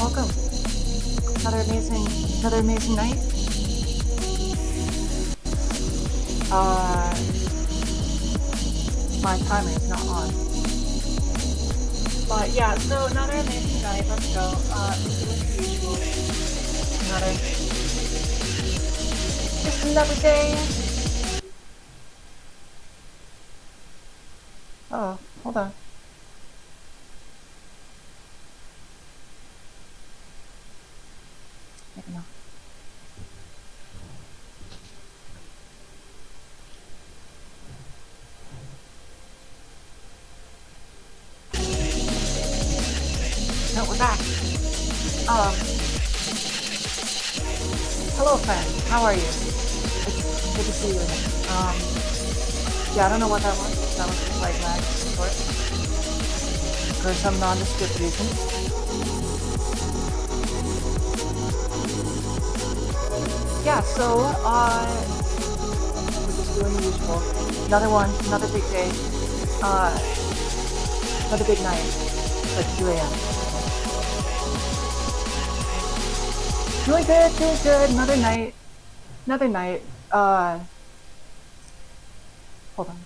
welcome. Another amazing night. My timer is not on. But yeah, so another amazing night. Let's go. As usual. Just another day. Oh, hold on. Maybe not. No, we're back. Hello friend, how are you? It's good to see you again. Yeah, I don't know what that was. That was just like lag support. For some nondescript reason. Yeah, so, we're just doing the usual. Another one, another big day. Another big night. It's like 2 a.m. Doing good. Another night. Hold on.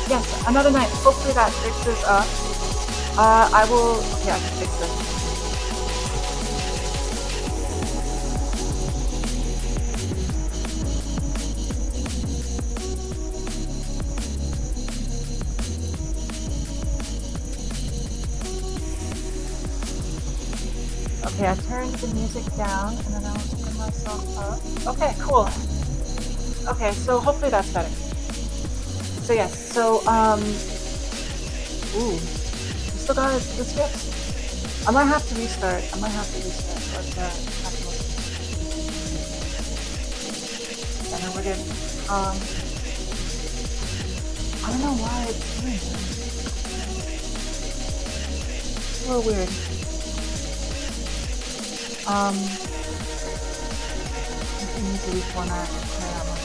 Yes, another night. Hopefully that fixes up. I will. Okay, I can fix this. Okay, I turned the music down and then I'll turn myself up. Okay, cool. Okay, so hopefully that's better. So yes, so ooh, we still got the scripts. I might have to restart. But and then we're good. I don't know why it's doing this. It's a little weird. I need to reformat that one.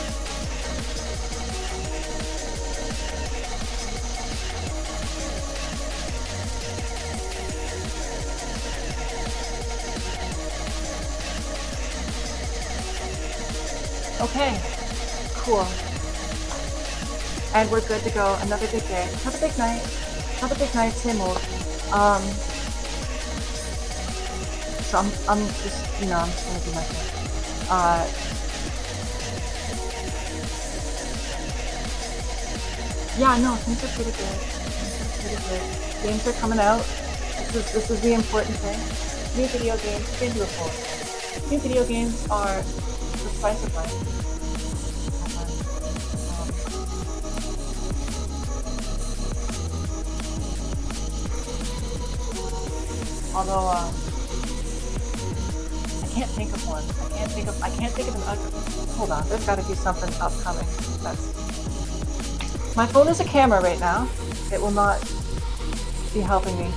Okay, cool. And we're good to go. Another big day. Have a big night, same old. So I'm just, I'm just gonna do my thing. Yeah, no, things are pretty good. Games are coming out. This is the important thing. New video games, you can do a poll. New video games are the spice of life. Although, I can't think of one. I can't think of an. Hold on, there's got to be something upcoming. My phone is a camera right now. It will not be helping me.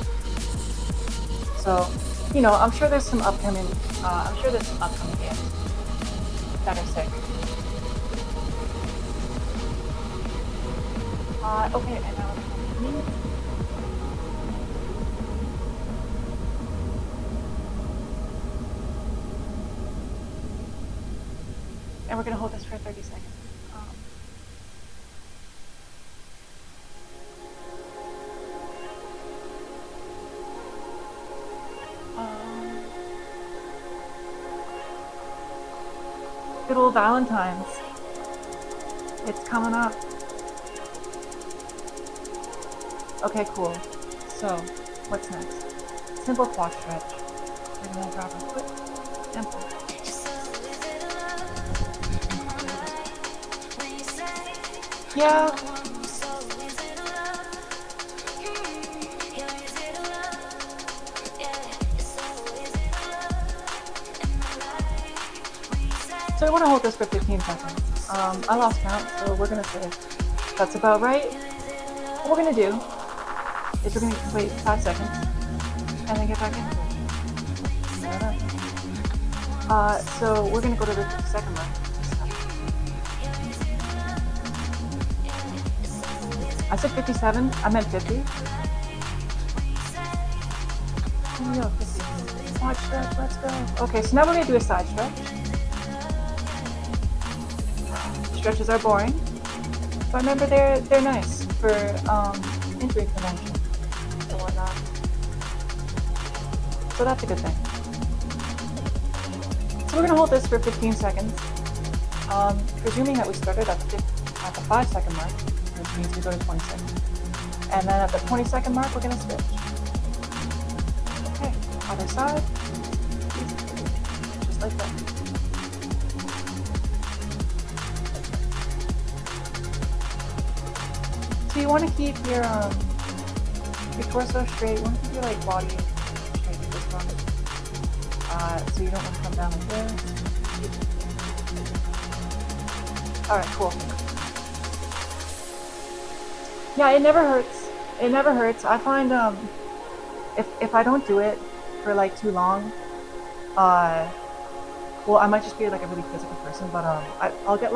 So, I'm sure there's some upcoming. Games that are sick. Okay, and now. And we're going to hold this for 30 seconds. Good old Valentine's. It's coming up. Okay, cool. So, what's next? Simple quad stretch. We're going to drop a quick and pull. Yeah. So I want to hold this for 15 seconds. I lost count, so we're going to say that's about right. What we're going to do is we're going to wait 5 seconds and then get back into it. So we're going to go to the second one. I said 57. I meant 50. Oh, yeah, 50. Side stretch. Let's go. Okay, so now we're gonna do a side stretch. Stretches are boring, but remember they're nice for injury prevention and whatnot. So that's a good thing. So we're gonna hold this for 15 seconds. Presuming that we started at the 5-second mark, which means we go to 20 seconds. And then at the 20-second mark, we're gonna switch. Okay, other side. Just like that. So you want to keep your torso straight. You want to keep your body straight at this one. So you don't want to come down like this. All right, cool. Yeah, it never hurts. It never hurts. I find if I don't do it for too long, well, I might just be a really physical person, but I'll get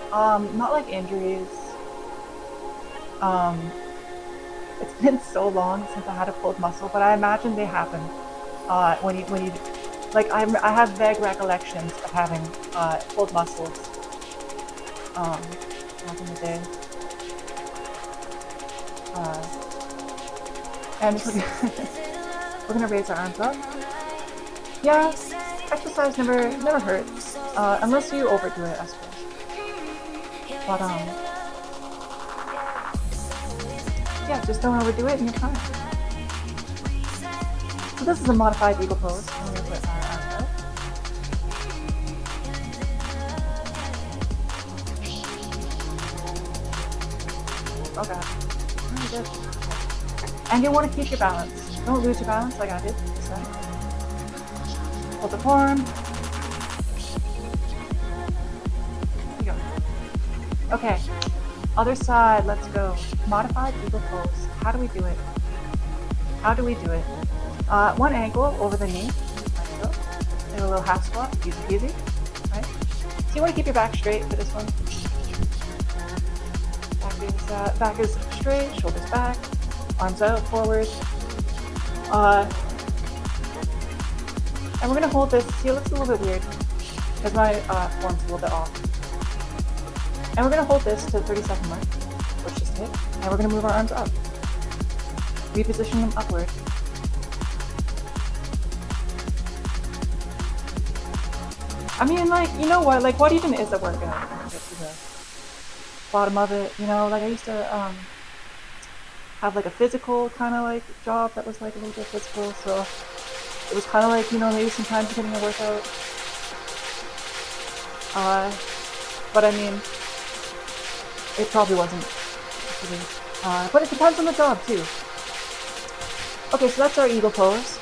not injuries. It's been so long since I had a pulled muscle, but I imagine they happen when you I have vague recollections of having pulled muscles back in the day. And we're gonna raise our arms up. Yeah, exercise never hurts unless you overdo it, I suppose. But yeah, just don't overdo it and you're fine. So this is a modified eagle pose. I'm gonna put our arms out. Oh god. Oh, good. And you want to keep your balance. Don't lose your balance like I did. So hold the form. There you go. Okay. Other side, let's go. Modified eagle pose. How do we do it? How do we do it? One ankle over the knee. Let's go. And a little half squat. Easy peasy. Right? So you want to keep your back straight for this one. Back is straight, shoulders back, arms out, forward. And we're going to hold this. See, it looks a little bit weird because my form's a little bit off. And we're going to hold this to the 30-second mark, which just hit. And we're going to move our arms up. Reposition them upward. I mean, you know what? What even is a workout? Get to the bottom of it, I used to have a physical kind of job that was a little bit physical, so it was kind of maybe sometimes getting a workout. But I mean, it probably wasn't. But it depends on the job too. Okay, so that's our eagle pose.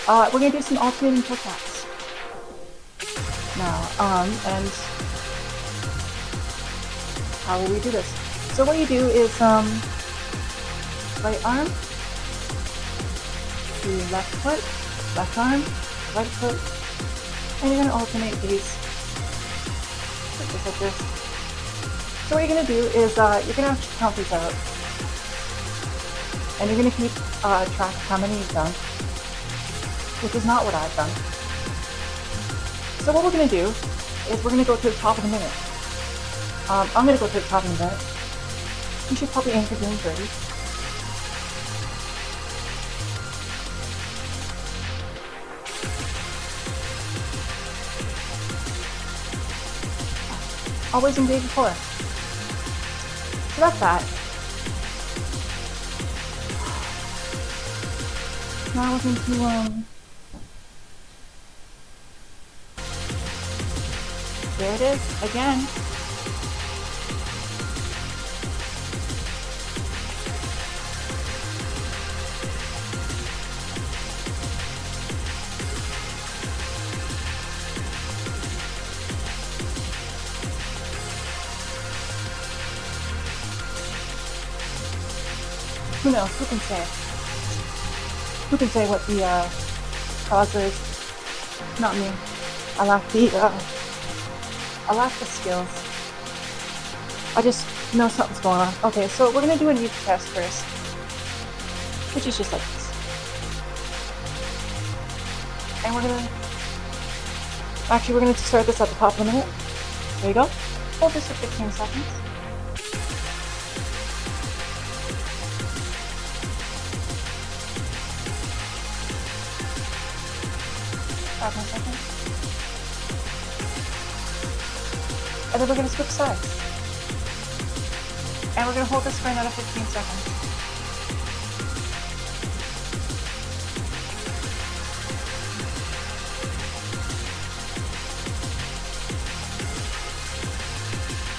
We're gonna do some alternating toe taps now, and how will we do this? So what you do is right arm to left foot, left arm, right foot, and you're going to alternate these just like this. So what you're going to do is you're going to have to count these out, and you're going to keep track of how many you've done, which is not what I've done. So what we're going to do is we're going to go to the top of the minute. I'm going to go to the top of the minute. You should probably aim for doing 30. Always engage the core. So that's that. Now we're going to there it is again. Who knows? Who can say? Who can say what the cause is? Not me. I lack the skills. I just know something's going on. Okay, so we're gonna do a new test first, which is just like this. And we're gonna start this at the top of the minute. There you go. Hold this for 15 seconds. More seconds. And then we're going to switch sides. And we're going to hold this for another 15 seconds.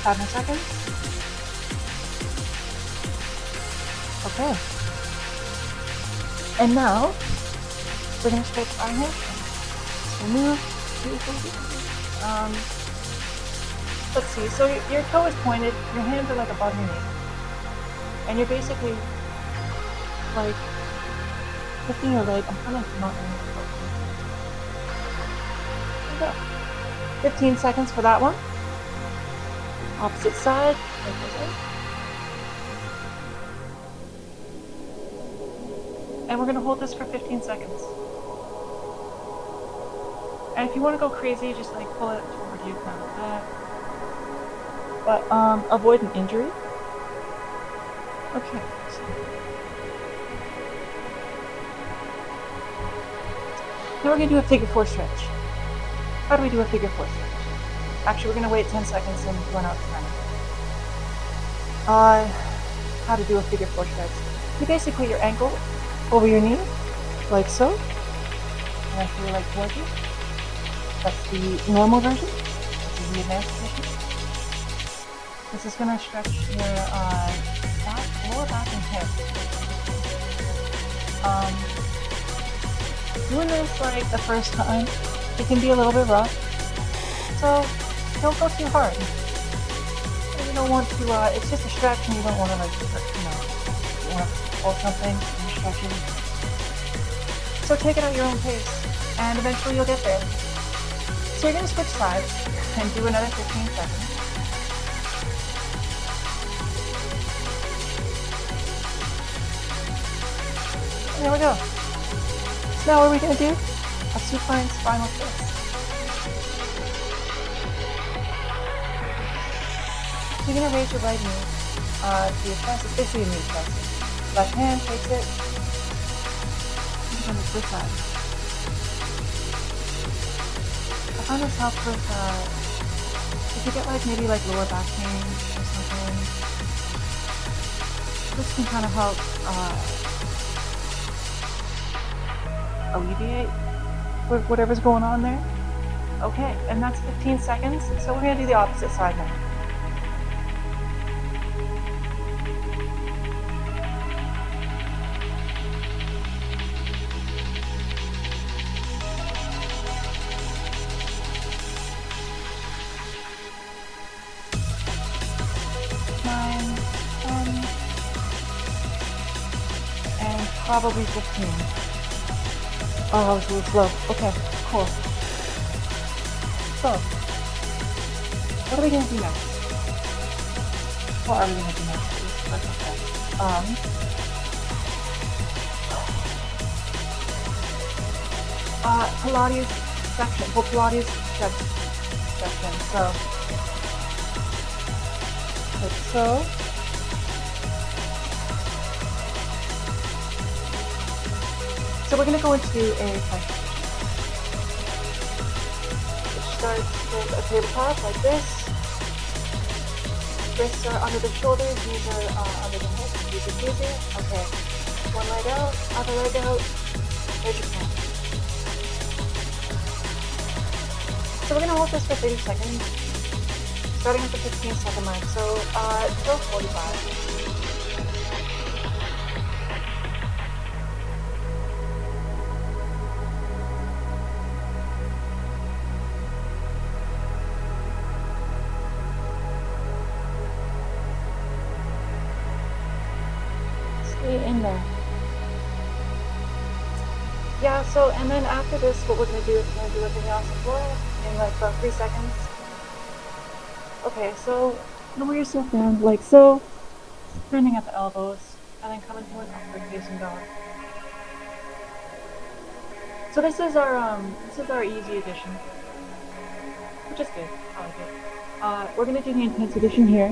Five more seconds. Okay. And now, we're going to switch our hamstring. Move. Let's see. So your toe is pointed, your hands are like above your knee, and you're basically like lifting your leg. I'm kind of not in the There you go. 15 seconds for that one. Opposite side. And we're going to hold this for 15 seconds. And if you want to go crazy, just like pull it toward you, kind of like that. But avoid an injury. Okay. Now we're going to do a figure 4 stretch. How do we do a figure 4 stretch? Actually, we're going to wait 10 seconds and run out time. How to do a figure 4 stretch. You basically put your ankle over your knee, like so. And pull your leg towards you. That's the normal version. This is the advanced version. This is going to stretch your lower back and hip. Doing this like the first time, it can be a little bit rough. So don't go too hard. You don't want to. It's just a stretch, and you don't want to like, you want to pull something and you're stretching. So take it at your own pace, and eventually you'll get there. So you're going to switch sides and do another 15 seconds. And there we go. So now what are we going to do? A supine spinal twist. So you're going to raise your right knee to your chest. It's basically a knee test. Left hand takes it. And the switch side. I find this helps with, if you get like maybe like lower back pain or something, this can kind of help alleviate whatever's going on there. Okay, and that's 15 seconds, so we're going to do the opposite side now. Probably 15. Oh, I was a little slow. Okay, cool. So, what are we going to do next? What are we going to do next? Pilates section. Well, Pilates section. So, like so. So we're going to go into a plank, which starts with a tabletop like this. Wrists are under the shoulders, knees are under the hips, easy peasy. Okay, one leg out, other leg out, there's your plank. So we're going to hold this for 30 seconds, starting at the 15-second mark, so till 45. In there. Yeah, so, and then after this, what we're going to do is we're going to do a vinyasa floor in like about 3 seconds. Okay, so Lower yourself down, like so. Turning at the elbows, and then coming to an upward facing dog. So this is our easy edition, which is good. I like it. We're gonna do the intense edition here,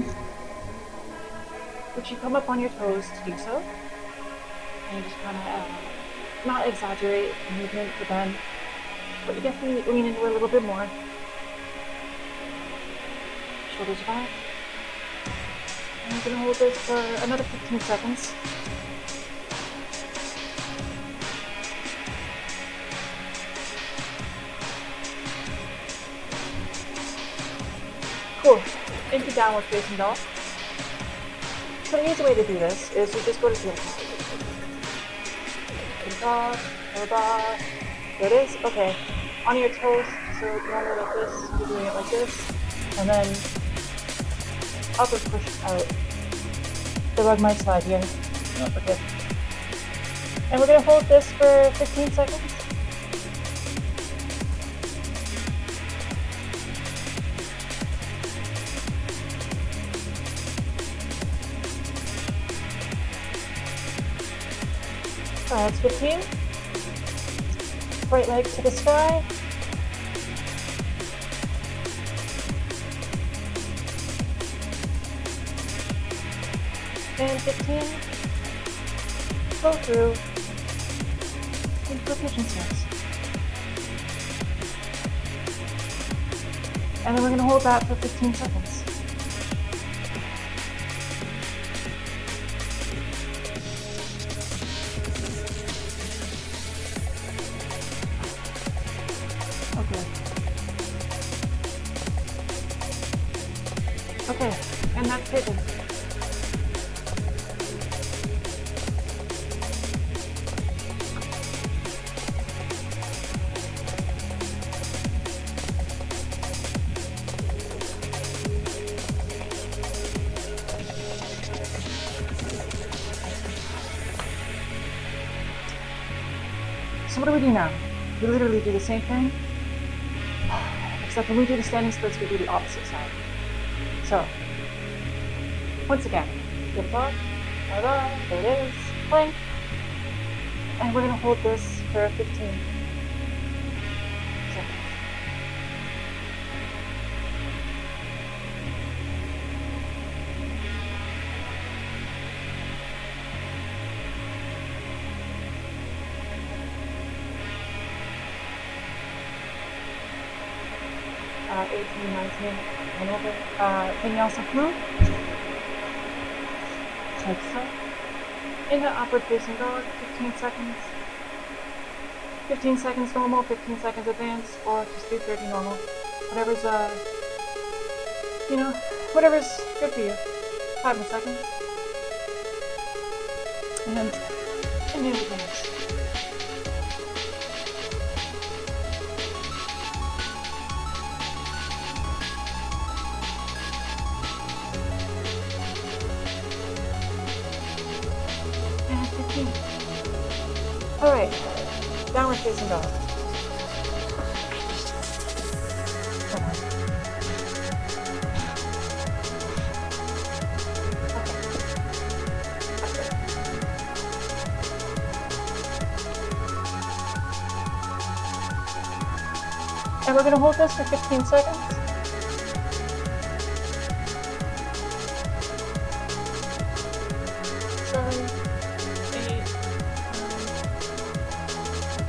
which you come up on your toes to do so, and you just kind of not exaggerate the movement, the bend, but you definitely lean into it a little bit more. Shoulders back. And we're gonna hold this for another 15 seconds. Cool. Into downward facing dog. So the easy way to do this is you just go to tabletop. Tabletop, tabletop. There it is. Okay. On your toes. So normally like this, you're doing it like this, and then upward push out. The rug might slide here. No, we're good. And we're gonna hold this for 15 seconds. That's 15. Right leg to the sky. And 15. Go through into pigeon stance. And then we're going to hold that for 15 seconds. Okay, and that's pigeon. So what do we do now? We literally do the same thing, except when we do the standing splits, we do the opposite side. So, once again, good luck, there it is, plank, and we're going to hold this for 15 seconds. 18, 19, and over. Can you also move? Like so. In the upward facing dog, 15 seconds. 15 seconds normal, 15 seconds advanced, or just do 30 normal. Whatever's, whatever's good for you. 5 more seconds. And then, with the next. Alright, downward facing dog. And we're going to hold this for 15 seconds.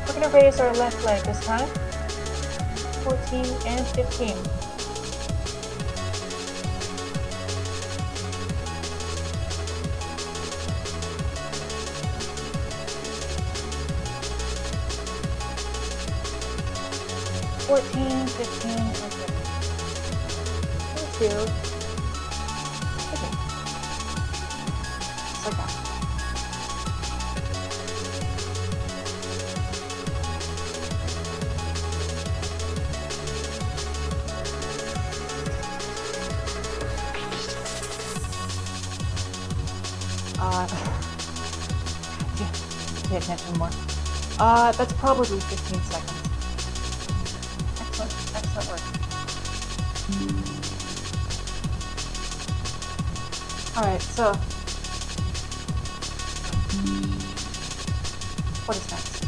We're going to raise our left leg this time. 14 and 15. $14, 15, and 17. 2. Okay. Just like that. Pay attention more. That's probably 15 seconds. Excellent work. Alright, so what is next?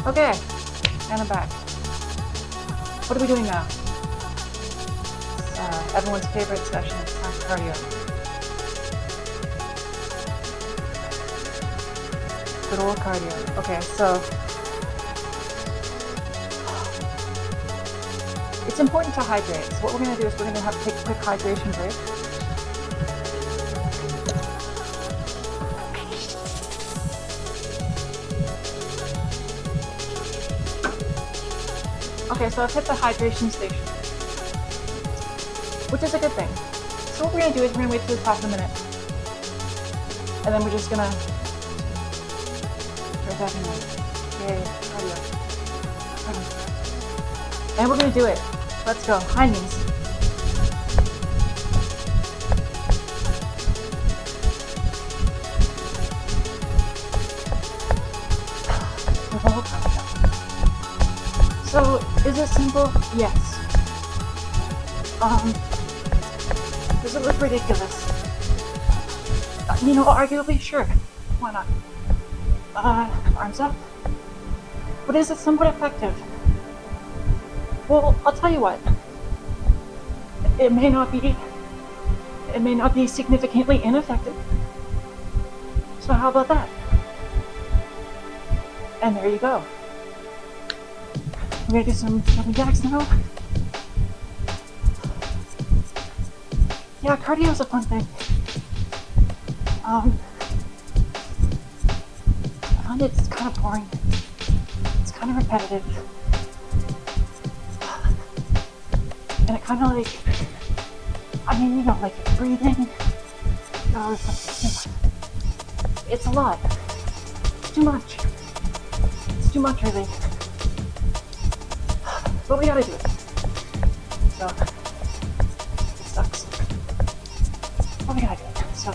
Okay, and I'm back. What are we doing now? Everyone's favorite session, it's time for cardio. Good old cardio. Okay, so it's important to hydrate. So what we're gonna do is we're gonna have to take a quick hydration break. Okay, so I've hit the hydration station, which is a good thing. So what we're gonna do is we're gonna wait till the top of the minute, and then we're just gonna right back in there. Yay, cardio. And we're gonna do it. Let's go. High knees. So, is it simple? Yes. Does it look ridiculous? Arguably, sure. Why not? Arms up. But is it somewhat effective? Well, I'll tell you what. It may not be significantly ineffective. So how about that? And there you go. We're gonna do some jumping jacks now. Yeah, cardio is a fun thing. I find it's kind of boring. It's kind of repetitive. And it kind of like, like breathing. It's a lot. It's too much. It's too much, really. But we gotta do it. So, it sucks. But we gotta do it. So,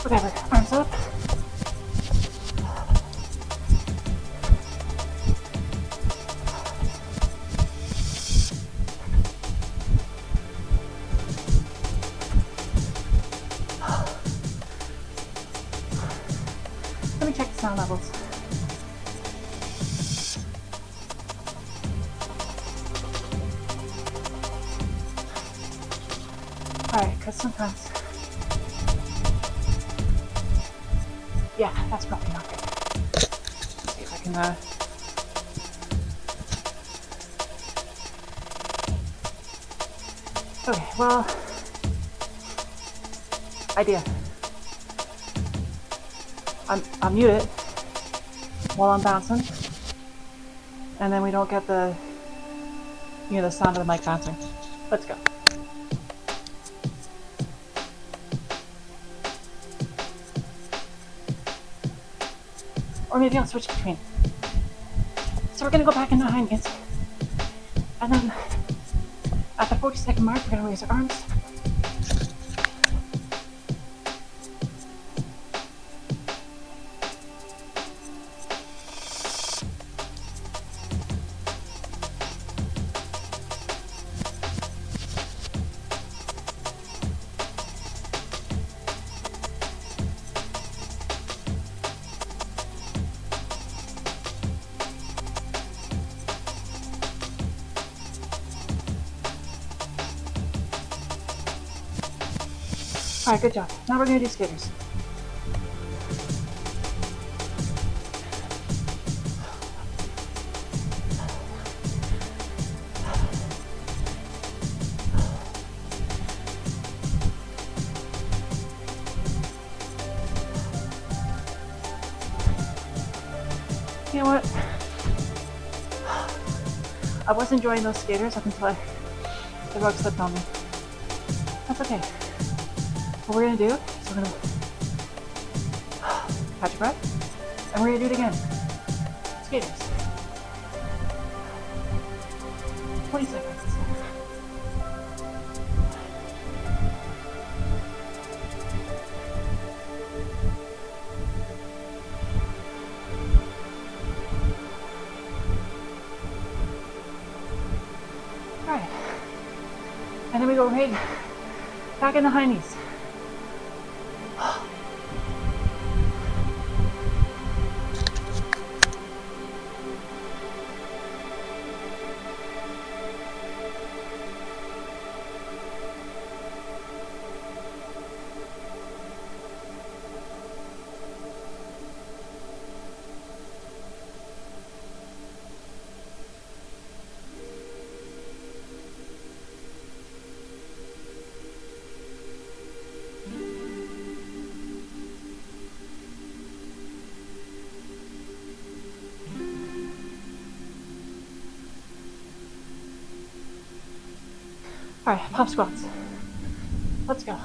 whatever. Arms up. Let me check the sound levels. Alright, because sometimes... Yeah, that's probably not good. Let's see if I can, Okay, well... Idea. I'll mute it while I'm bouncing. And then we don't get the sound of the mic bouncing. Let's go. Or maybe I'll switch between. So we're gonna go back into high knees. And then at the 40-second mark, we're gonna raise our arms. Alright, good job. Now we're gonna do skaters. You know what? I was enjoying those skaters up until the rug slipped on me. That's okay. What we're gonna do is we're gonna catch your breath, and we're gonna do it again. Skaters. 20 seconds. go right back in the high knees. Alright, pop squats. Let's go.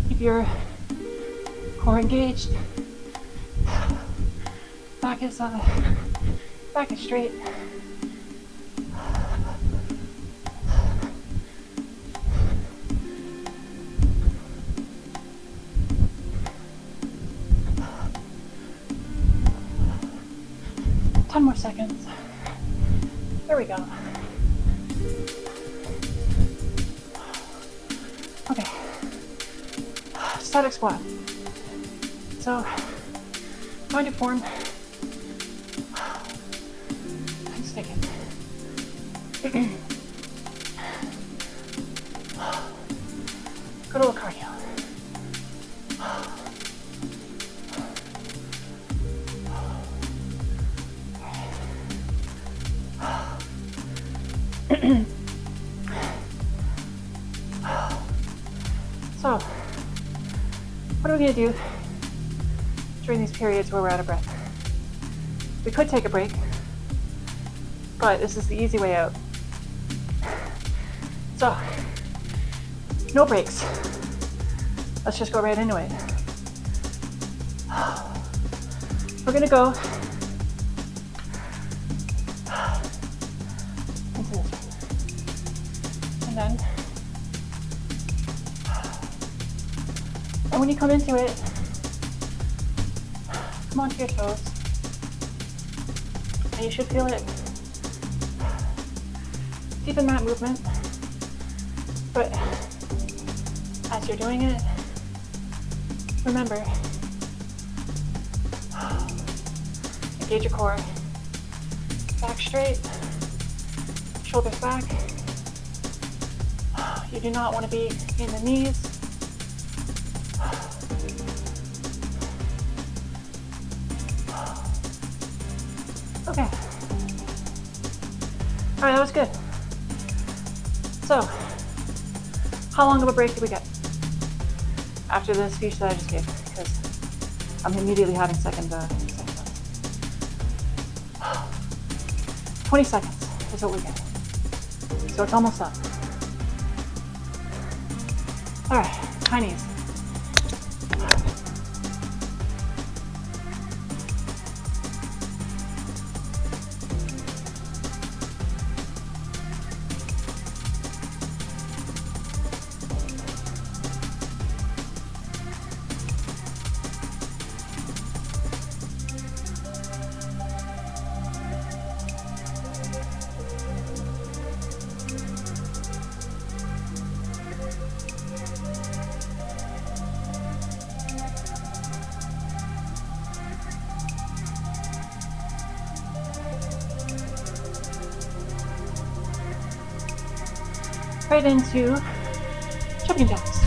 Keep your core engaged. Back is straight. Ten more seconds. There we go. Okay. Static squat. So, find your form and stick it. Good old cardio. So, what are we going to do during these periods where we're out of breath? We could take a break, but this is the easy way out. So, no breaks. Let's just go right into it. We're going to go into this one. And then, and when you come into it, come onto your toes. And you should feel it. Deepen that movement. But as you're doing it, remember, engage your core. Back straight, shoulders back. You do not want to be in the knees. Okay. Alright, that was good. So, how long of a break did we get after the speech that I just gave? Because I'm immediately having second thoughts. 20 seconds is what we get. So it's almost up. Alright, high knees. Right into jumping jacks.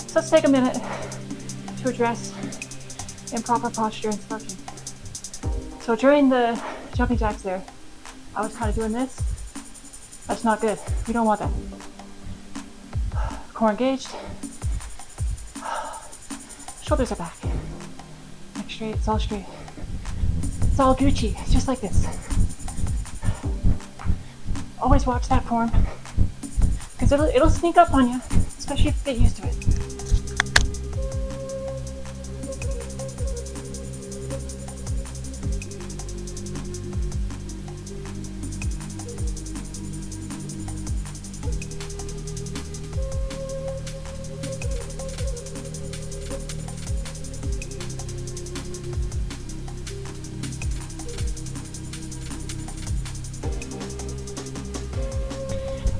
So let's take a minute to address improper posture and slouching. So during the jumping jacks there, I was kind of doing this. That's not good. We don't want that. Core engaged. Shoulders are back. Neck straight, it's all straight. It's all Gucci, it's just like this. Always watch that form, because it'll sneak up on you, especially if you get used to it.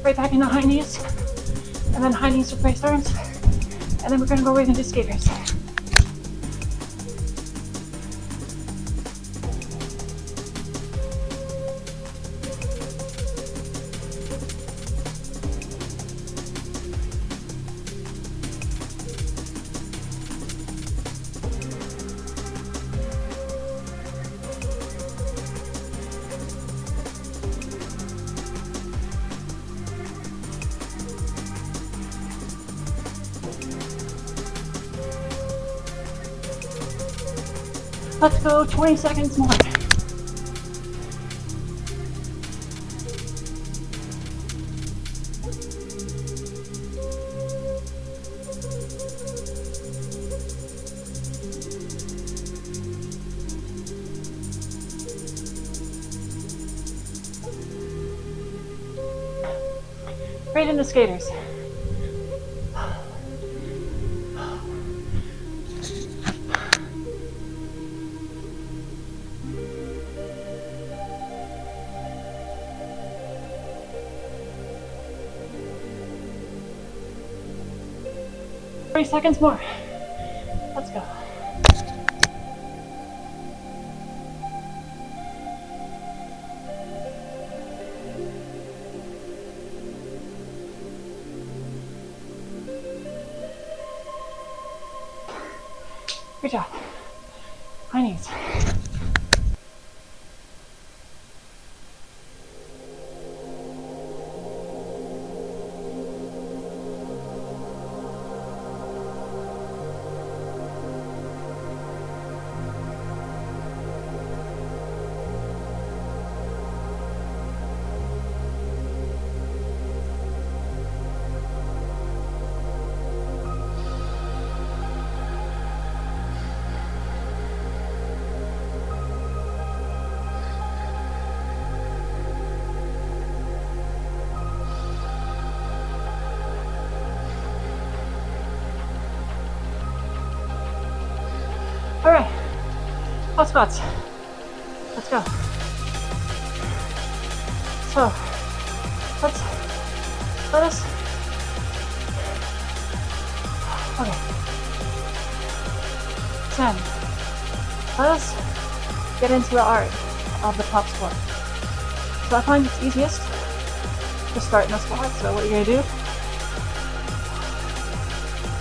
right back into high knees, and then high knees to braced arms, and then we're gonna go right into skaters. Let's go 20 seconds more. Right into skaters. Seconds more. Let's go. Good job. High knees. All right, hot squats. Let's go. So, let us, okay. 10. Let us get into the art of the top squat. So I find it's easiest to start in a squat. So what you're gonna do,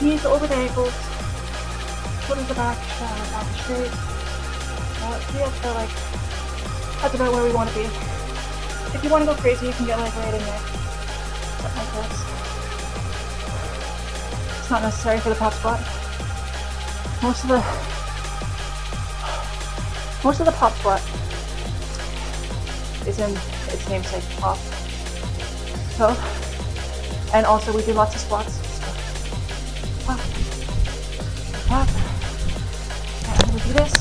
knees over the ankles, shoulders to back, back straight. Yeah, so like, that's about where we want to be. If you want to go crazy, you can get like right in there. Something like this. It's not necessary for the top squat. Most of the pop squat is in its namesake, pop. So, and also we do lots of squats. So, pop, pop, and we do this.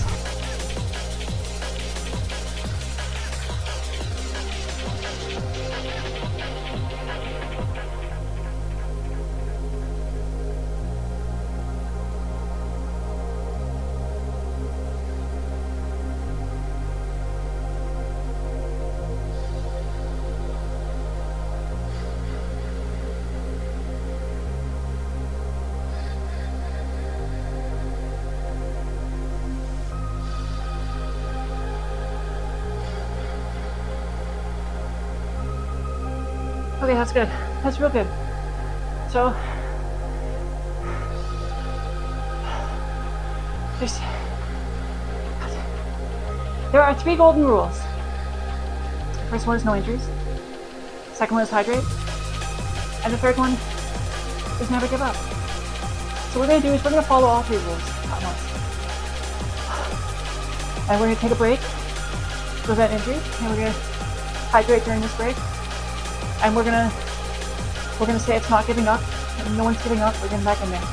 Okay, that's good. That's real good. So, there are 3 golden rules. The first one is no injuries. The second one is hydrate. And the third one is never give up. So what we're going to do is we're going to follow all 3 rules at once. And we're going to take a break to prevent injury. And we're going to hydrate during this break. And we're gonna say it's not giving up. No one's giving up. We're getting back in there.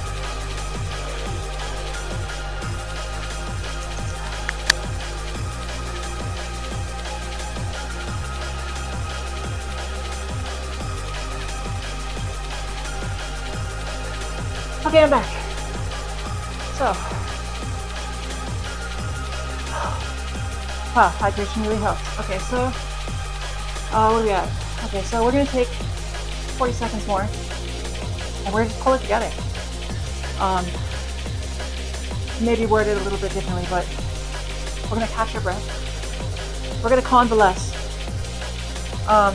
Okay, I'm back. So, wow, hydration really helps. Okay, so what do we have? Okay, so we're gonna take 40 seconds more, and we're just pull it together. Maybe word it a little bit differently, but we're gonna catch our breath. We're gonna convalesce. We're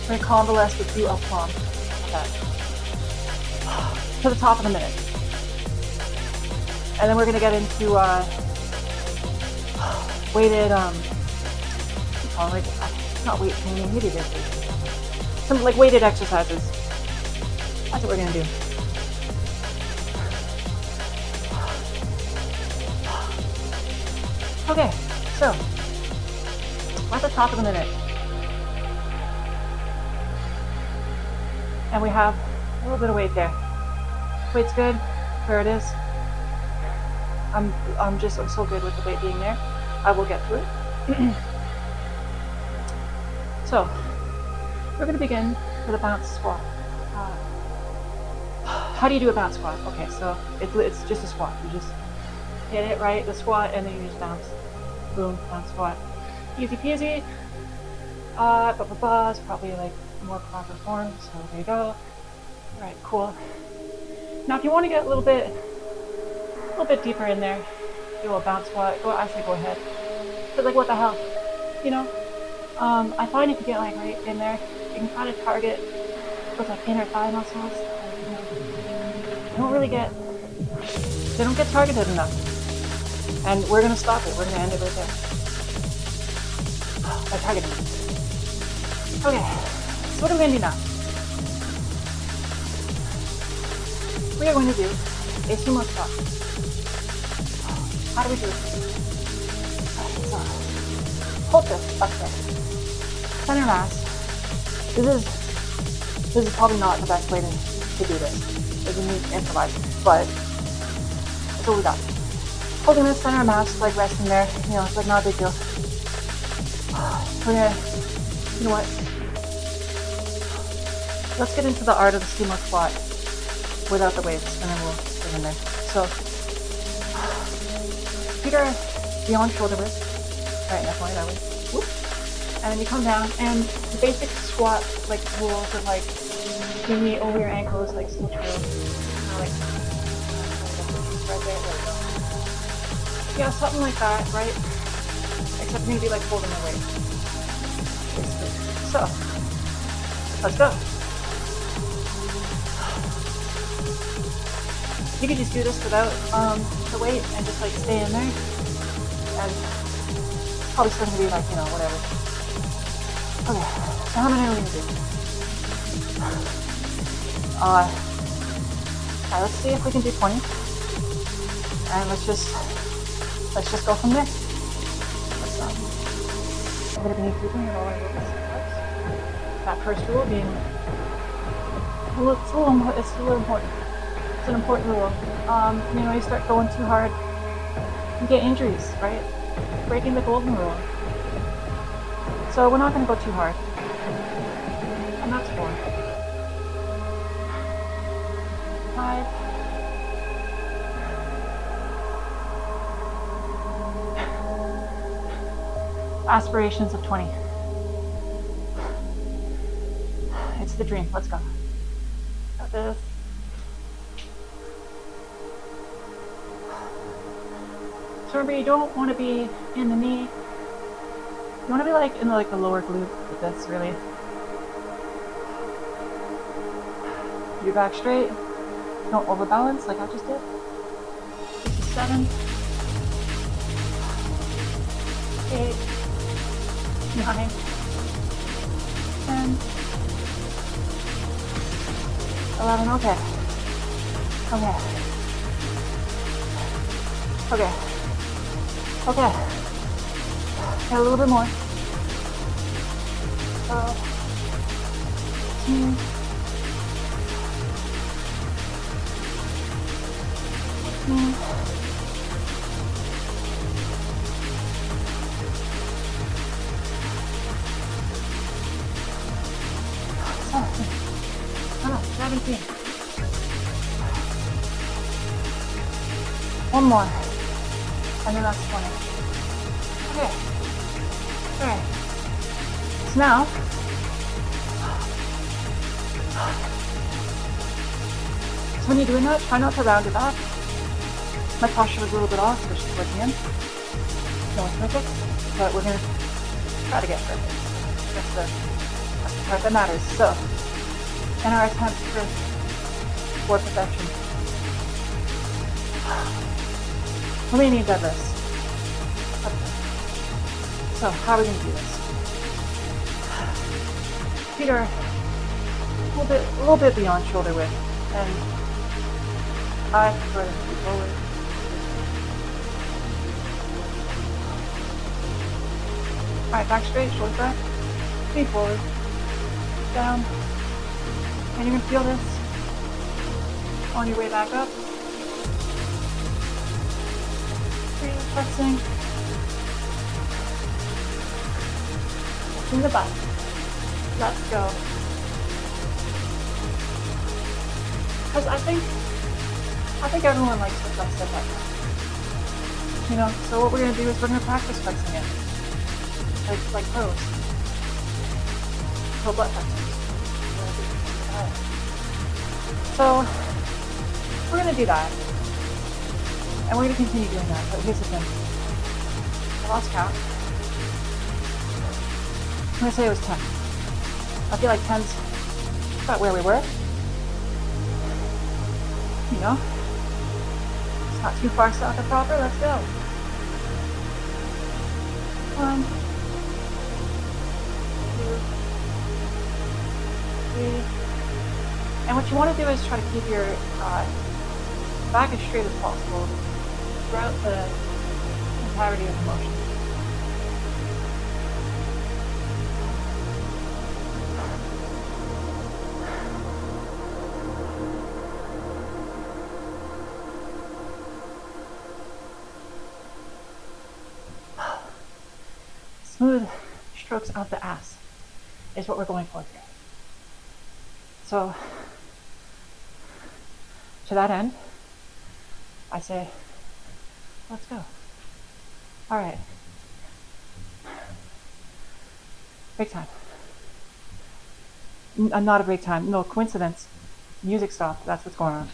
gonna convalesce with you up palm. Okay. To the top of the minute. And then we're gonna get into weighted, not weight training, maybe this is. Some like weighted exercises. That's what we're gonna do. Okay, so we're at the top of the minute. And we have a little bit of weight there. Weight's good, where it is. I'm so good with the weight being there. I will get through it. So, we're gonna begin with a bounce squat. How do you do a bounce squat? Okay, so it's just a squat. You just hit it right, the squat, and then you just bounce. Boom, bounce squat. Easy peasy. Is probably like more proper form, so there you go. Alright, cool. Now if you want to get a little bit deeper in there, do a bounce squat, go ahead. But like what the hell? You know? I find if you get like right in there, you can kind of target with like inner thigh muscles. They don't get targeted enough. And we're gonna stop it. We're gonna end it right there. By targeting. Okay, so what are we gonna do now? We are going to do a sumo squat. How do we do it? So, hold this up there. Center mass. This is probably not the best way to do this. It's a neat improvise, but that's what we got. Holding this center mass, like resting there, you know, it's like not a big deal. We're gonna, you know what? Let's get into the art of the sumo squat without the weights, and then we'll get in there. So, feet are beyond shoulder width, right in that point, that way. Whoop. And then you come down, and the basic squat, like rules of like, your knee over your ankles, like still true. Like, right there, like, yeah, something like that, right? Except maybe like holding the weight. So, let's go. You could just do this without the weight and just like stay in there. And it's probably still gonna be like, you know, whatever. Okay, so how many are we gonna do? Alright, let's see if we can do 20. And let's just go from there. I'm gonna be keeping it all over this. That first rule being, it's a little important. It's an important rule. You know, you start going too hard, you get injuries, right? Breaking the golden rule. So we're not gonna go too hard. And that's 4. 5. Aspirations of 20. It's the dream. Let's go. Got this. So remember, you don't want to be in the knee. You want to be like in the lower glute with this, really. Your back straight. Don't overbalance like I just did. This is 7. 8. 9. 10. 11. Okay. Okay. Okay. Okay. Got a little bit more. 13. 14. 17. One more. And then that's 20. Okay. Alright. So now, Because when you're doing that, try not to round it back. My posture was a little bit off, especially towards the end. No one's perfect, but we're gonna try to get perfect. That's the part that matters. So, in our attempt for perfection, we may need deadlifts. Okay. So, how are we gonna do this? Feet are a little bit beyond shoulder width, and I prefer them to be forward. Alright, back straight, shoulders back, feet forward, down, and you're gonna feel this on your way back up. Breathe, flexing, in the back. Let's go. Because I think everyone likes to flex their butt. You know, so what we're gonna do is we're gonna practice flexing it. Like pros. Pro butt flexing. So we're gonna do that. And we're gonna continue doing that, but here's the thing. I lost count. I'm gonna say it was 10. I feel like 10's about where we were. You know? It's not too far south of proper, let's go. 1, 2, 3. And what you want to do is try to keep your back as straight as possible throughout the entirety of the motion. Smooth strokes of the ass is what we're going for here. So, to that end, I say, let's go. All right. Break time. Not a break time. No, coincidence. Music stopped. That's what's going on.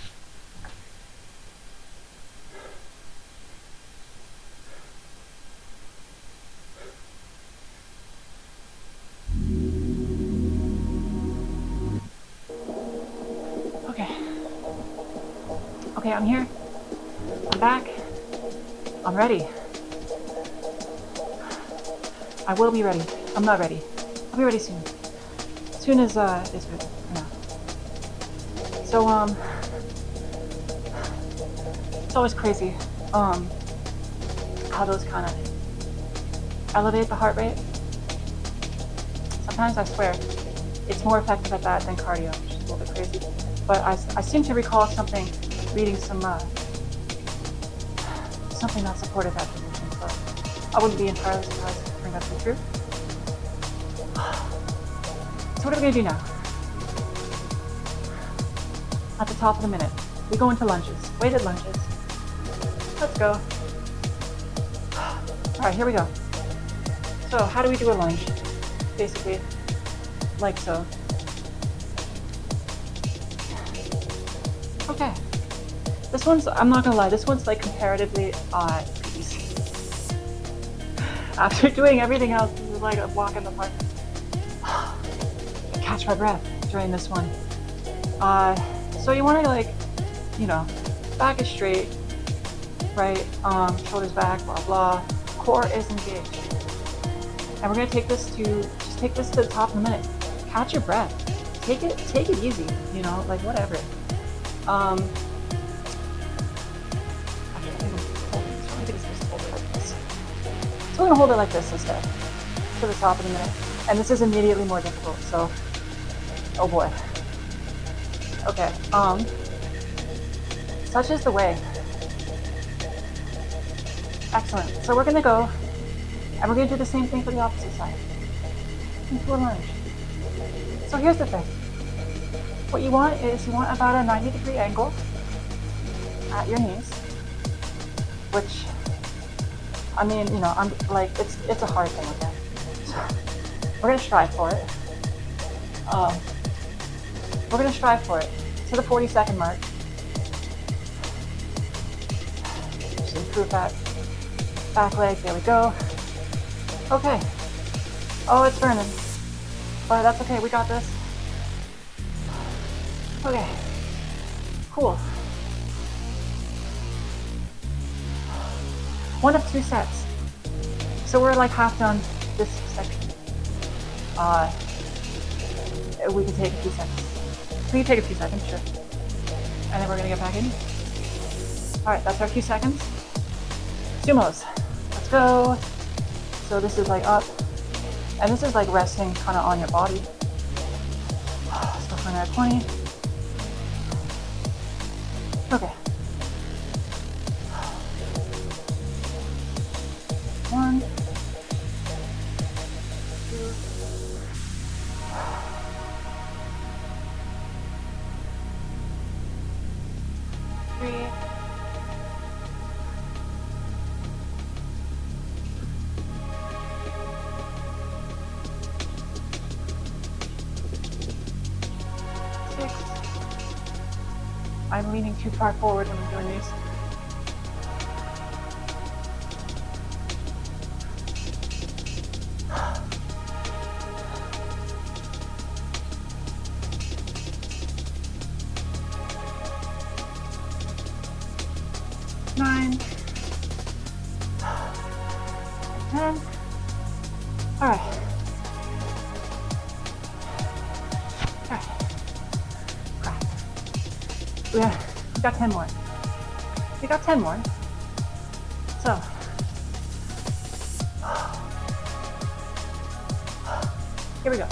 Okay, I'm here. I'm back. I'm ready. I will be ready. I'm not ready. I'll be ready soon. As soon as it's good for now. So it's always crazy how those kind of elevate the heart rate. Sometimes I swear it's more effective at that than cardio, which is a little bit crazy. But I seem to recall reading something that supported that position, so I wouldn't be entirely surprised to bring that to be true. So what are we going to do now? At the top of the minute, we go into lunges, weighted lunges. Let's go. Alright, here we go. So how do we do a lunge? Basically, like so. Okay. This one's, I'm not gonna lie, this one's like comparatively easy. After doing everything else, this is like a walk in the park. Catch my breath during this one. So you wanna like, you know, back is straight, right? Shoulders back, blah blah. Core is engaged. And we're gonna take this to the top of the minute. Catch your breath. Take it easy, you know, like whatever. So we're gonna hold it like this instead, to the top of the minute. And this is immediately more difficult, so, oh boy. Okay, such is the way. Excellent, so we're gonna go, and we're gonna do the same thing for the opposite side. Into a lunge. So here's the thing. What you want is you want about a 90-degree angle at your knees, which, I mean, you know, I'm like, it's a hard thing again. So we're gonna strive for it. We're gonna strive for it. To the 40-second mark. Just improve that back leg. There we go. Okay. Oh, it's burning. But that's okay. We got this. Okay. Cool. 1 of 2 sets. So we're like half done this section. We can take a few seconds. We can take a few seconds, sure. And then we're gonna get back in. Alright, that's our few seconds. Sumos. Let's go. So this is like up. And this is like resting kind of on your body. Let's go for another 20. Okay. 1, 2, 3, 6. I'm leaning too far forward when I'm doing these. 9, 10. All right. Crap. We got 10 more. We got 10 more. So. Here we go.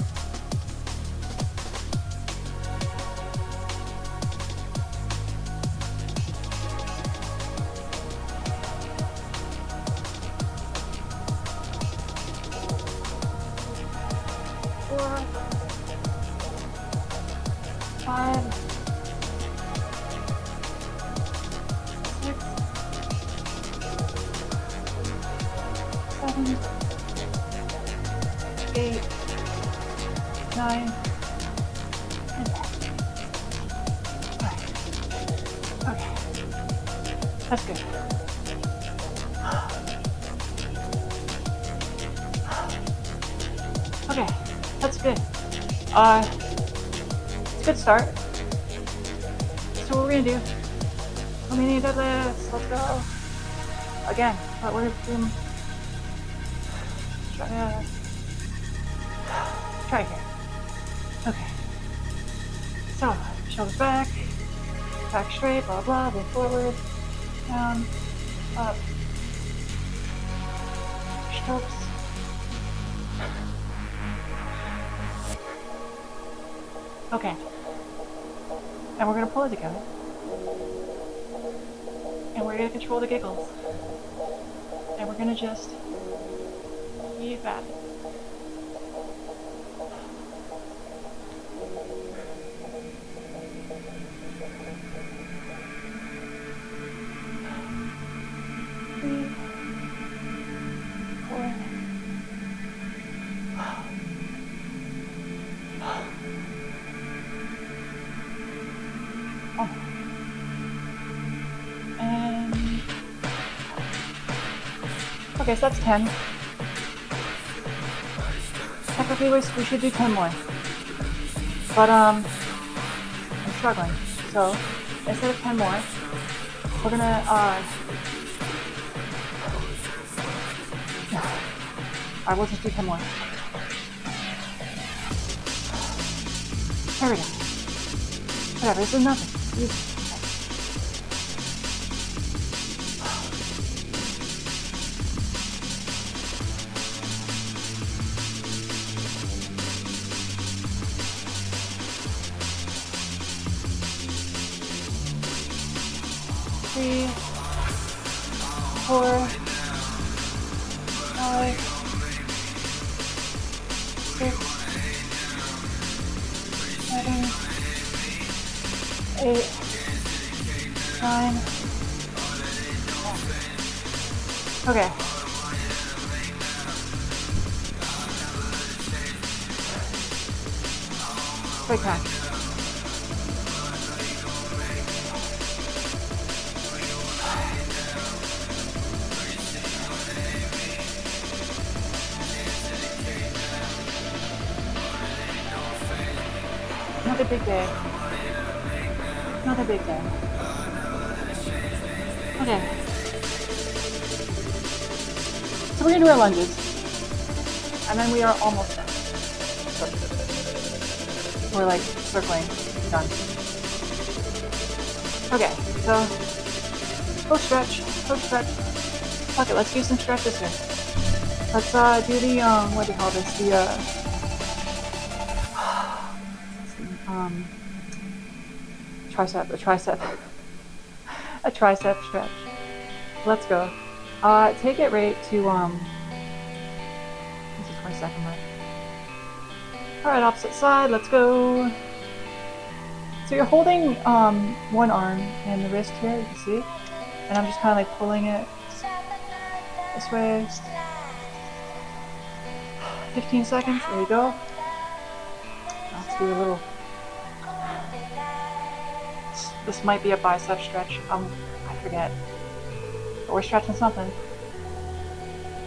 That's good. Okay, that's good. It's a good start. So what we're gonna do, mini deadlifts, let's go. Again, but we're doing, try here. Okay. So, shoulders back straight, blah blah, move forward. Down, up, strokes. Okay. And we're going to pull it together. And we're going to control the giggles. And we're going to just keep at it. Okay, so that's 10. Technically, we should do 10 more. But, I'm struggling. So, instead of 10 more, we're gonna, alright, we'll just do 10 more. There we go. Whatever, this is nothing. Easy. 3, 4, 5, 6, 7, 8, 9. Okay. Break time. Another big day. Another big day. Okay. So we're gonna do our lunges. And then we are almost done. We're like circling. Done. Okay, so go stretch. Okay, let's do some stretches here. Let's do the what do you call this? The a tricep stretch. Let's go. Take it right to this is 22nd mark. Alright, opposite side, let's go. So you're holding one arm and the wrist here, you can see. And I'm just kinda like pulling it this way. 15 seconds, there you go. Let's do a little. This might be a bicep stretch. I forget. But we're stretching something.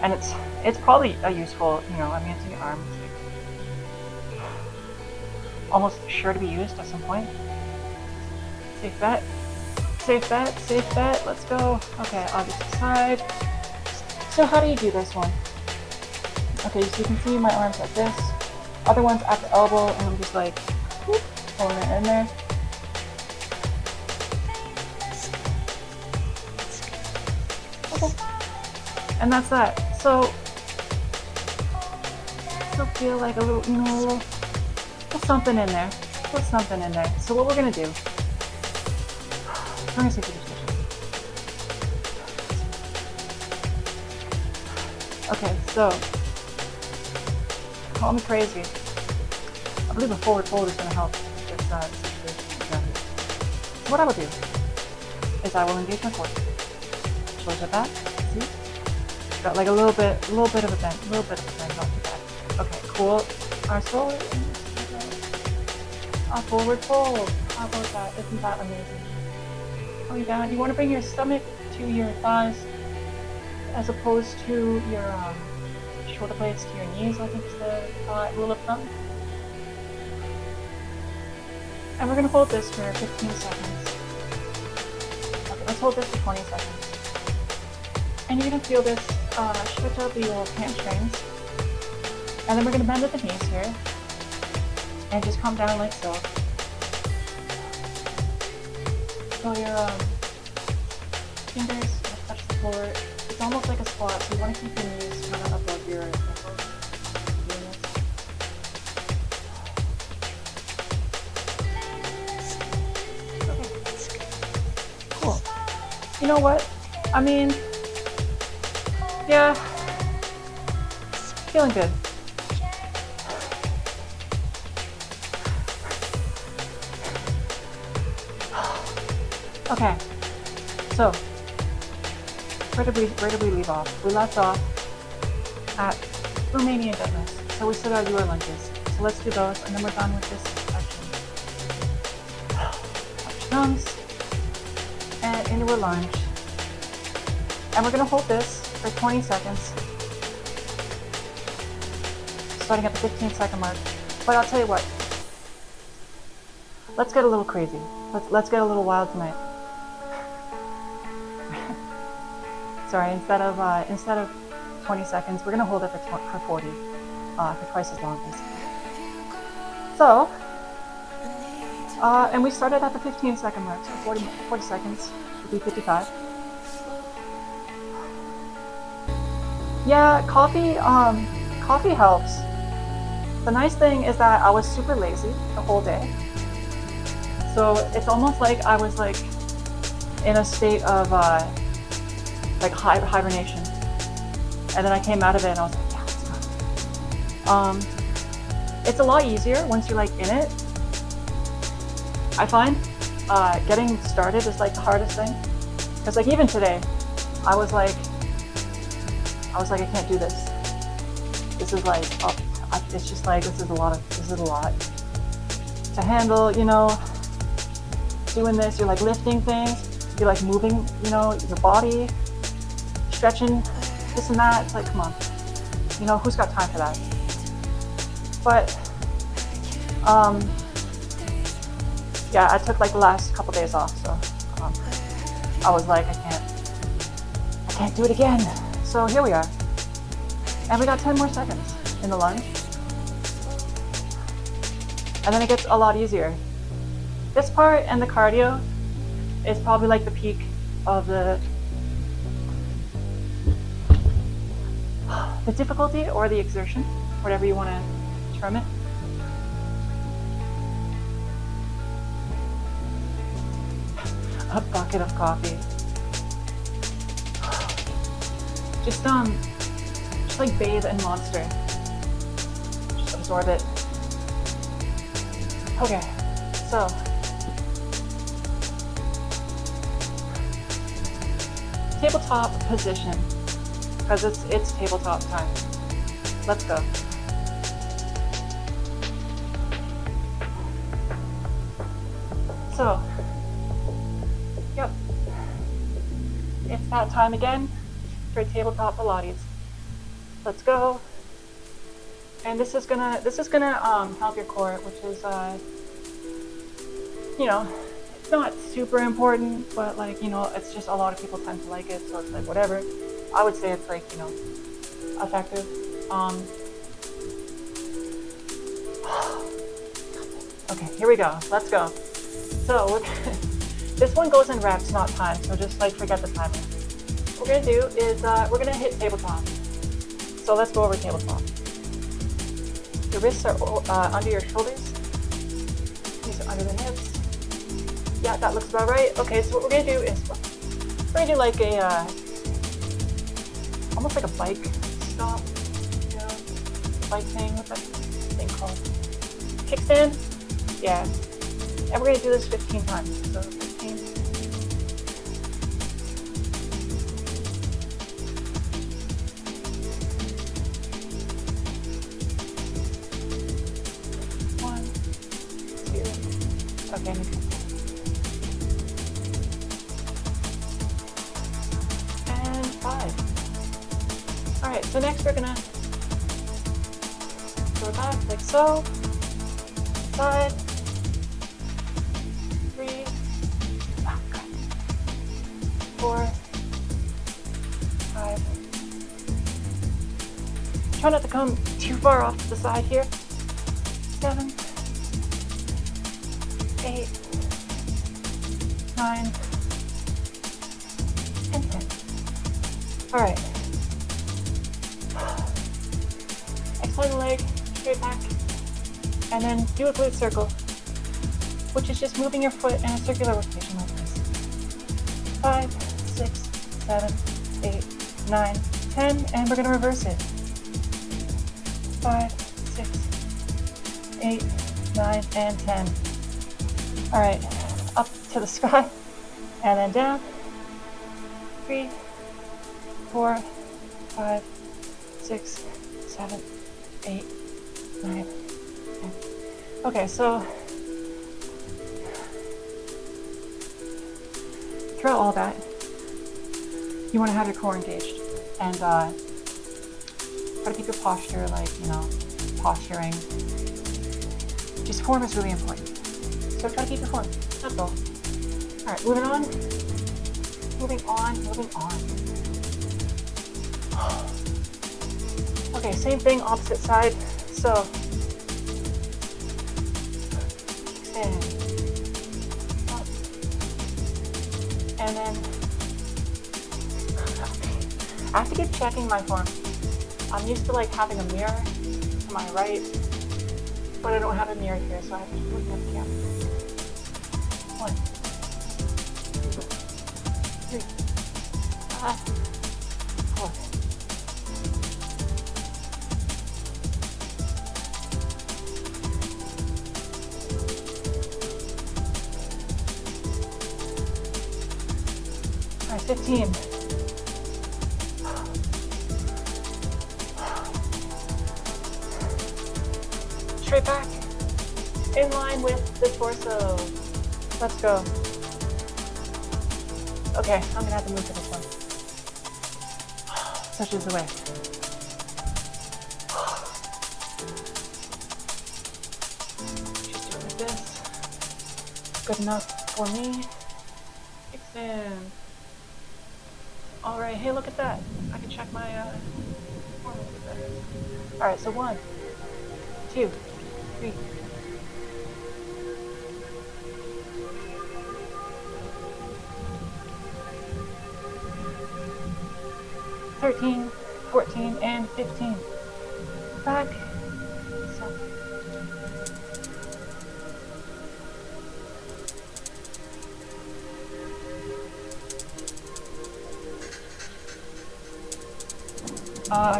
And it's probably a useful, I mean, it's in your arm. It's like almost sure to be used at some point. Safe bet. Safe bet. Let's go. Okay, opposite side. So how do you do this one? Okay, so you can see my arms like this. Other one's at the elbow, and I'm just like whoop, pulling it in there. Okay. And that's that. So still feel like a little, put something in there. So what we're gonna do, we're gonna take the position. Okay, so call me crazy. I believe a forward fold is gonna help this situation. So what I will do is I will engage my core. Shoulders are back. See? Got like a little bit of a bend, not too bad. Okay, cool. Arms forward. A forward fold. How about that? Isn't that amazing? Going down. You want to bring your stomach to your thighs as opposed to your shoulder blades to your knees, I think is the rule of thumb. And we're going to hold this for 15 seconds. Okay, let's hold this for 20 seconds. And you're going to feel this stretch out the old hamstrings. And then we're going to bend at the knees here. And just come down like so. So your fingers touch the floor. It's almost like a squat, so you want to keep your knees kind of above your ankles. Okay. Cool. You know what? I mean, yeah, feeling good. Okay, so where did we leave off? We left off at Romanian deadlifts. So we still gotta do our lunges. So let's do those, and then we're done with this section. Touch thumbs, and into a lunge. And we're gonna hold this for 20 seconds, starting at the 15-second mark. But I'll tell you what, let's get a little crazy. Let's get a little wild tonight. Sorry, instead of 20 seconds, we're gonna hold it for 40, for twice as long, basically. So, and we started at the 15-second mark, so 40 seconds would be 55. Yeah, coffee helps. The nice thing is that I was super lazy the whole day, so it's almost like I was like in a state of like hibernation, and then I came out of it and I was like, yeah, let's go. It's a lot easier once you're like in it. I find getting started is like the hardest thing, because like even today I was like I can't do this. This is like it's just like this is a lot to handle, doing this. You're like lifting things, you're like moving, your body, stretching, this and that. It's like, come on, who's got time for that? But yeah, I took like the last couple days off, so I was like, I can't do it again. So here we are, and we got 10 more seconds in the lunge, and then it gets a lot easier. This part and the cardio is probably like the peak of the difficulty or the exertion, whatever you want to term it. A bucket of coffee. Just like bathe in Monster. Just absorb it. Okay, so tabletop position, because it's tabletop time. Let's go. So, yep, it's that time again for tabletop Pilates. Let's go. And this is gonna help your core, which is you know, it's not super important, but like, you know, it's just a lot of people tend to like it, so it's like whatever. I would say it's like, you know, effective. Okay, here we go. Let's go. So this one goes in reps, not time. So just like forget the timing. What we're gonna do is we're gonna hit tabletop. So let's go over tabletop. Your wrists are under your shoulders. These are under the hips. Yeah, that looks about right. Okay, so what we're gonna do is we're gonna do like a almost like a bike stop. You know, bike thing. What's that thing called? Kickstand. Yeah. And we're gonna do this 15 times. So 15. One, two. Okay. And 5. All right. So next we're gonna go back like so. Side. 3, 4, 5. Try not to come too far off to the side here. 7, 8, 9, and 10. All right. Extend the leg, straight back, and then do a glute circle, which is just moving your foot in a circular rotation like this. 5, 6, 7, 8, 9, 10, and we're going to reverse it. 5, 6, 8, 9, and 10. All right, up to the sky, and then down. 3, 4, 5, 6, 7, 8, 9, 10. Okay, so throughout all that, you want to have your core engaged and try to keep your posture, like, you know, posturing. Just form is really important. So try to keep your form. That's all. All right, moving on. Moving on. Moving on. Okay, same thing, opposite side. So, extend. Up. And then I have to keep checking my form. I'm used to like having a mirror to my right, but I don't have a mirror here, so I have to keep looking at the camera. 1, 2, 3, 5, 4. All right, 15. Straight back, in line with the torso. Let's go. Okay, I'm gonna have to move to this one. Such is the way. Just do it like this. good enough for me. Expand. Alright, hey, look at that. I can check my form a little bit better. Alright, so 1, 2, 3. $13, $14, and $15. Back. 7.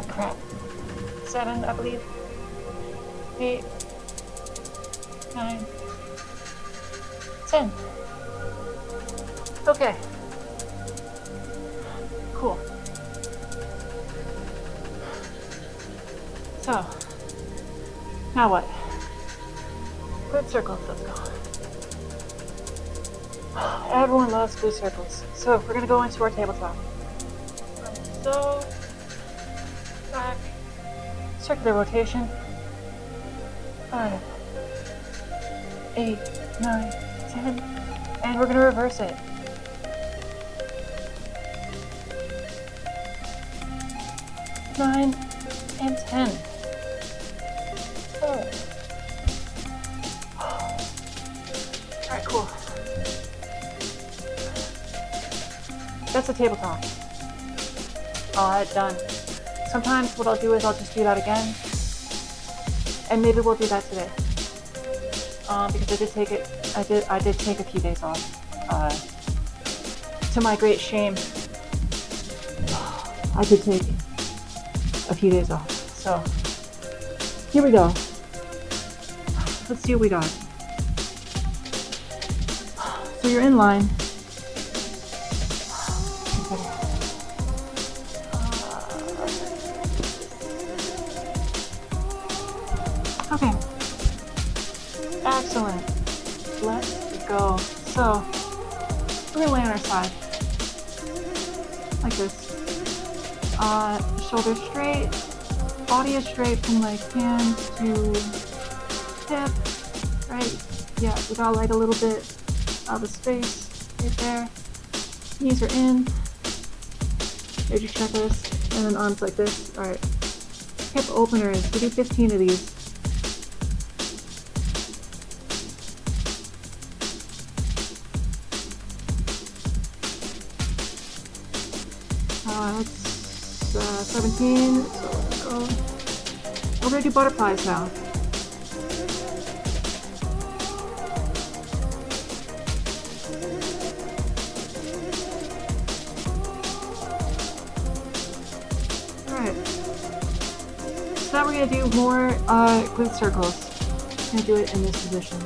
Crap. 7, I believe. 8, 9, 10. Okay. Cool. So, now what? Grid circles, let's go. Everyone loves grid circles. So, we're gonna go into our tabletop. So, back, circular rotation. 5, 8, 9, 10, and we're gonna reverse it. 9 and 10. Oh. Alright, cool. That's the tabletop. Done. Sometimes what I'll do is I'll just do that again. And maybe we'll do that today. Because I did take a few days off. To my great shame, I did take a few days off. So, here we go. Let's see what we got. So you're in line. Okay. Excellent. Let's go. So, we're gonna lay on our side. Like this. Shoulders straight. Body is straight from like hand to hip. Right? Yeah, we got like a little bit of a space right there. Knees are in. There's your checklist. And then arms like this. Alright. Hip openers. We do 15 of these. That's 17. So let's go. We're gonna do butterflies now. Alright. So now we're gonna do more glute circles. I'm gonna do it in this position.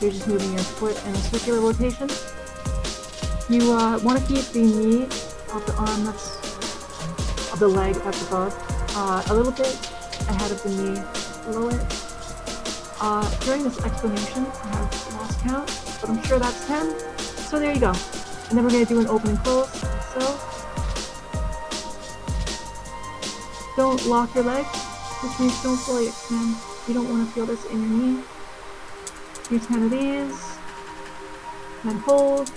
You're just moving your foot in a circular rotation. You want to keep the knee of the arm of the leg that's above a little bit ahead of the knee below it. During this explanation, I have lost count, but I'm sure that's 10. So there you go. And then we're going to do an open and close, like so. Don't lock your leg, which means don't fully extend. You don't want to feel this in your knee. Do 10 of these, and then hold.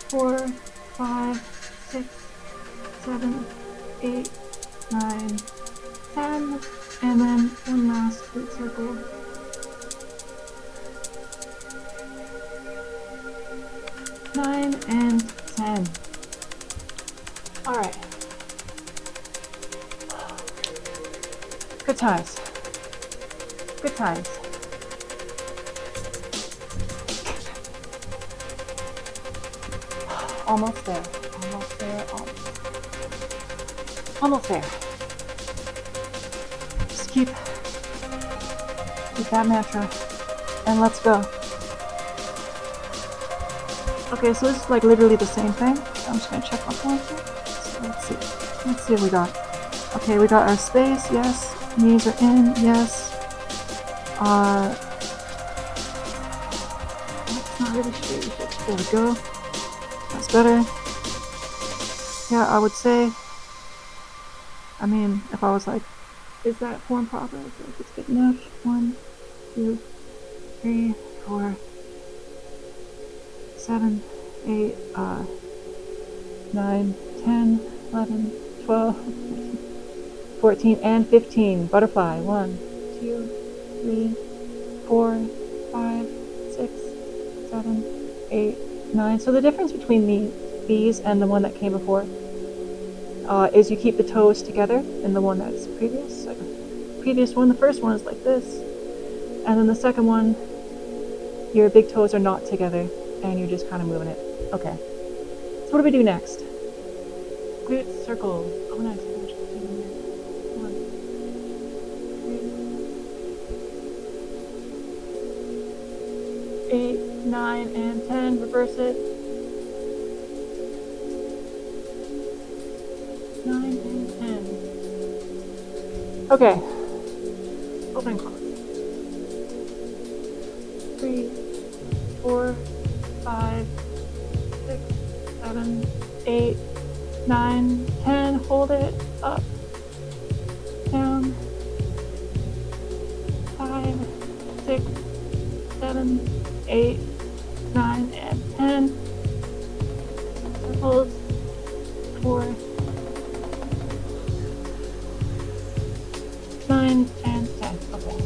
4, 5, 6, 7, 8, 9, 10, and then one last glute circle. Nine and 10. Alright. Good times. Good times. Almost there. Almost there. Almost there. Just keep that mantra, and let's go. Okay, so this is like literally the same thing. I'm just gonna check my phone here. So let's see. Let's see what we got. Okay, we got our space. Yes. Knees are in. Yes. It's not really straight. There we go. That's better. Yeah, I would say, I mean, if I was like, is that form proper? I feel like it's good enough. 1, 2, 3, 4, 7, 8, 9, 10, 11, 12, 14, and 15. Butterfly. 1, 2, 3, 4, 5, 6, 7, 8, 9. So the difference between these and the one that came before is you keep the toes together in the one that's previous. Like the previous one, the first one is like this. And then the second one, your big toes are not together and you're just kind of moving it. Okay. So what do we do next? Glute circles. Oh, nice. 1, 3, 8, 9, and 10. Reverse it. 9 and 10. Okay. Open and close. 3, 4, 5, 6, 7, 8, 9, 10. Hold it. Up. Down. 5, 6, 7, 8, 9, and 10. Circles. 4, 9, and 10. Okay.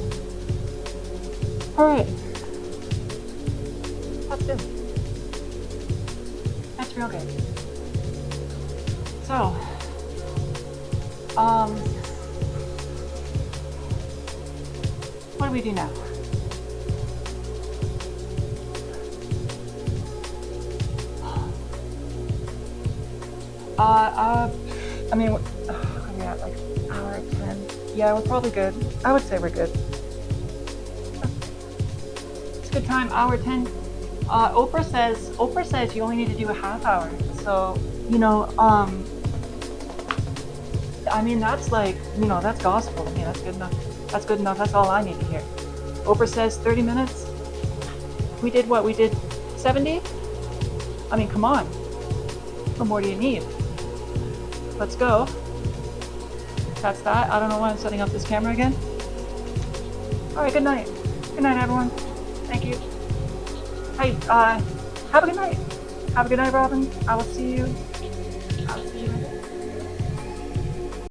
Alright. That's good. That's real good. So, what do we do now? I mean, are we at like hour 10? Yeah, we're probably good. I would say we're good. It's a good time, hour 10. Oprah says you only need to do a half hour. So, you know, I mean, that's like, you know, that's gospel to me. That's good enough. That's good enough. That's all I need to hear. Oprah says 30 minutes. We did what? We did 70? I mean, come on. What more do you need? Let's go. That's that. I don't know why I'm setting up this camera again. Alright, good night. Good night, everyone. Thank you. Hey, have a good night. Have a good night, Robin. I will see you. I'll see you